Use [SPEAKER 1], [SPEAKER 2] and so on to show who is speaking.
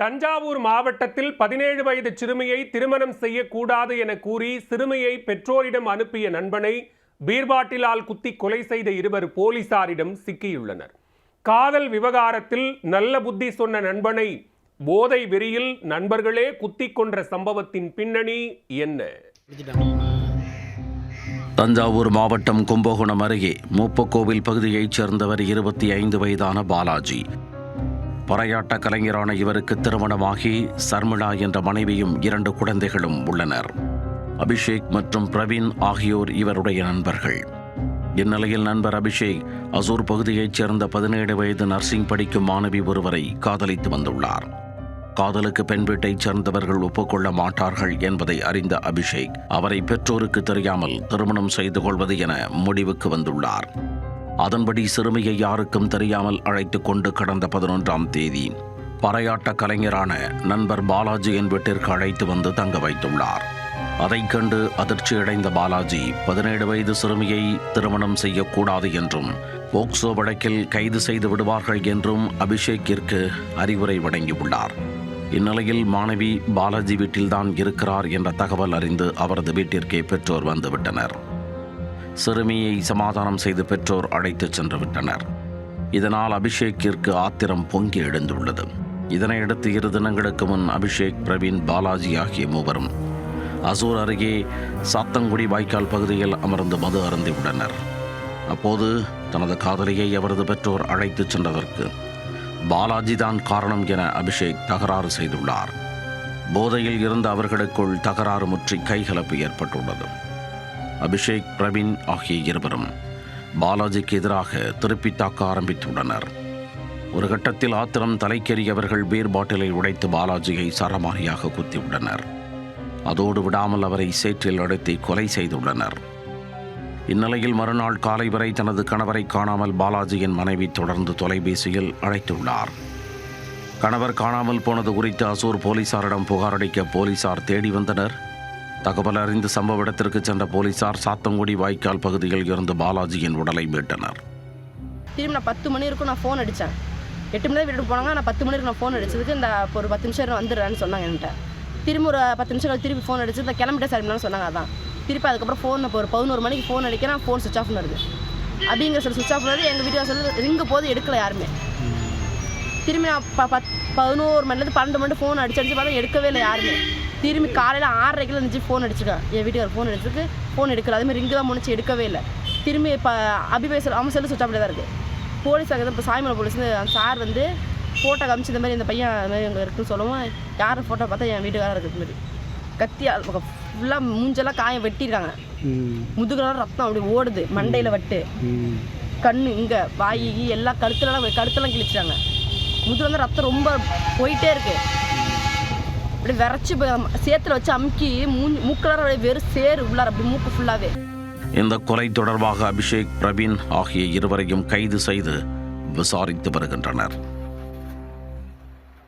[SPEAKER 1] தஞ்சாவூர் மாவட்டத்தில் 17 வயது சிறுமியை திருமணம் செய்யக்கூடாது என கூறி சிறுமியை பெற்றோரிடம் அனுப்பிய நண்பனை பீர்பாட்டிலால் குத்தி கொலை செய்த இருவர் போலீசாரிடம் சிக்கியுள்ளனர். காதல் விவகாரத்தில் நல்ல புத்தி சொன்ன நண்பனை போதை வெறியில் நண்பர்களே குத்தி கொன்ற சம்பவத்தின் பின்னணி என்ன?
[SPEAKER 2] தஞ்சாவூர் மாவட்டம் கும்பகோணம் அருகே மூப்பக்கோவில் பகுதியைச் சேர்ந்தவர் 25 வயதான பாலாஜி. பறையாட்ட கலைஞரான இவருக்கு திருமணமாகி சர்மிளா என்ற மனைவியும் 2 குழந்தைகளும் உள்ளனர். அபிஷேக் மற்றும் பிரவீன் ஆகியோர் இவருடைய நண்பர்கள். இந்நிலையில் நண்பர் அபிஷேக் அசூர் பகுதியைச் சேர்ந்த 17 வயது நர்சிங் படிக்கும் மாணவி ஒருவரை காதலித்து வந்துள்ளார். காதலுக்கு பெண் வீட்டைச் சேர்ந்தவர்கள் ஒப்புக்கொள்ள மாட்டார்கள் என்பதை அறிந்த அபிஷேக் அவரை பெற்றோருக்கு தெரியாமல் திருமணம் செய்து கொள்வது என முடிவுக்கு வந்துள்ளார். அதன்படி சிறுமியை யாருக்கும் தெரியாமல் அழைத்து கொண்டு கடந்த 11ஆம் தேதி பறையாட்ட கலைஞரான நண்பர் பாலாஜியின் வீட்டிற்கு அழைத்து வந்து தங்க வைத்துள்ளார். அதைக் கண்டு அதிர்ச்சியடைந்த பாலாஜி 17 வயது சிறுமியை திருமணம் செய்யக்கூடாது என்றும் போக்சோ வழக்கில் கைது செய்து விடுவார்கள் என்றும் அபிஷேக்கிற்கு அறிவுரை வழங்கியுள்ளார். இந்நிலையில் மாணவி பாலாஜி வீட்டில்தான் இருக்கிறார் என்ற தகவல் அறிந்து அவரது வீட்டிற்கே பெற்றோர் வந்துவிட்டனர். சிறுமியை சமாதானம் செய்து பெற்றோர் அழைத்துச் சென்று விட்டனர். இதனால் அபிஷேக்கிற்கு ஆத்திரம் பொங்கி எழுந்துள்ளது. இதனையடுத்து 2 தினங்களுக்கு முன் அபிஷேக், பிரவீன், பாலாஜி ஆகிய மூவரும் அசூர் அருகே சாத்தங்குடி வாய்க்கால் பகுதியில் அமர்ந்து மது அருந்தியுள்ளனர். அப்போது தனது காதலியை அவரது பெற்றோர் அழைத்துச் சென்றதற்கு பாலாஜி தான் காரணம் என அபிஷேக் தகராறு செய்துள்ளார். போதையில் இருந்த அவர்களுக்குள் தகராறு முற்றி கைகலப்பு ஏற்பட்டுள்ளது. அபிஷேக், பிரவீன் ஆகிய இருவரும் பாலாஜிக்கு எதிராக திருப்பி தாக்க ஆரம்பித்துள்ளனர். ஒரு கட்டத்தில் ஆத்திரம் தலைக்கேறியவர்கள் பீர் பாட்டிலை உடைத்து பாலாஜியை சரமாரியாக குத்தியுள்ளனர். அதோடு விடாமல் அவரை சேற்றில் அடைத்து கொலை செய்துள்ளனர். இந்நிலையில் மறுநாள் காலை வரை தனது கணவரை காணாமல் பாலாஜியின் மனைவி தொடர்ந்து தொலைபேசியில் அழைத்துள்ளார். கணவர் காணாமல் போனது குறித்து அசூர் போலீசாரிடம் புகாரளிக்க போலீசார் தேடி வந்தனர். தகவல் அறிந்து சம்பவ இடத்திற்கு சென்ற போலீசார் சாத்தங்குடி வாய்க்கால் பகுதியில் இருந்து பாலாஜியின் உடலை மீட்டனர்.
[SPEAKER 3] திரும்பி நான் 10 மணி இருக்கும் நான் ஃபோன் அடித்தேன். 8 மணி வீட்டுக்கு போனாங்க. நான் 10 மணிக்கு நான் ஃபோன் அடிச்சதுக்கு இந்த ஒரு 10 நிமிஷம் வந்துடுறேன்னு சொன்னாங்க என்கிட்ட. திரும்ப ஒரு 10 நிமிஷம் திருப்பி ஃபோன் அடிச்சு இந்த கிளம்பிட்டே சார் சொன்னாங்க. அதான் திருப்பி அதுக்கப்புறம் ஃபோன் இப்போ ஒரு 11 மணிக்கு ஃபோன் அடிக்கிறேன். ஃபோன் சுவிச் ஆஃப் வருது. அப்படிங்கிற சுவிச் ஆஃப் வருது. எங்கள் வீட்டில் சொல்லி ரிங்கு போது எடுக்கலை யாருமே. திரும்பி நான் 11 மணிலேருந்து 12 மணி ஃபோன் அடிச்சு பார்த்தா எடுக்கவே இல்லை யாருமே. திரும்பி காலையில் 6:30 இருந்துச்சு ஃபோன் அடிச்சிருக்கேன். என் வீட்டுக்கு ஃபோன் அடிச்சிருக்கு, ஃபோன் எடுக்கல. அதுமாதிரி ரிங்கு தான் முடிச்சு எடுக்கவே இல்லை. திரும்பி இப்போ அபிபேசல் அவன் செல்லு சுவிச் ஆஃப்ல தான் இருக்குது. போலீஸ் ஆகுது. இப்போ சாய்மலை போலீஸ் அந்த சார் வந்து ஃபோட்டோ காமிச்சு இந்த மாதிரி இந்த பையன் அது மாதிரி எங்கே இருக்குன்னு சொல்லுவோம். யார் ஃபோட்டோ பார்த்தா என் வீட்டுக்காரர் இருக்குது. மாதிரி கத்தியால் ஃபுல்லாக மூஞ்செல்லாம் காயம் வெட்டியிருக்காங்க. முதுகுலாம் ரத்தம் அப்படி ஓடுது. மண்டையில் வட்டு, கண்ணு இங்கே, வாயி எல்லாம் கழுத்தெல்லாம் கிழிச்சிட்டாங்க. முதுகுல வந்து ரத்தம் ரொம்ப போயிட்டே இருக்கு. அப்படி விரைச்சி சேத்துல வச்சு அமுக்கி மூக்களார வெறும் சேரு உள்ளார் அப்படி மூக்கு ஃபுல்லாகவே.
[SPEAKER 2] இந்த கொலை தொடர்பாக அபிஷேக், பிரவீன் ஆகிய இருவரையும் கைது செய்து விசாரித்து வருகின்றனர்.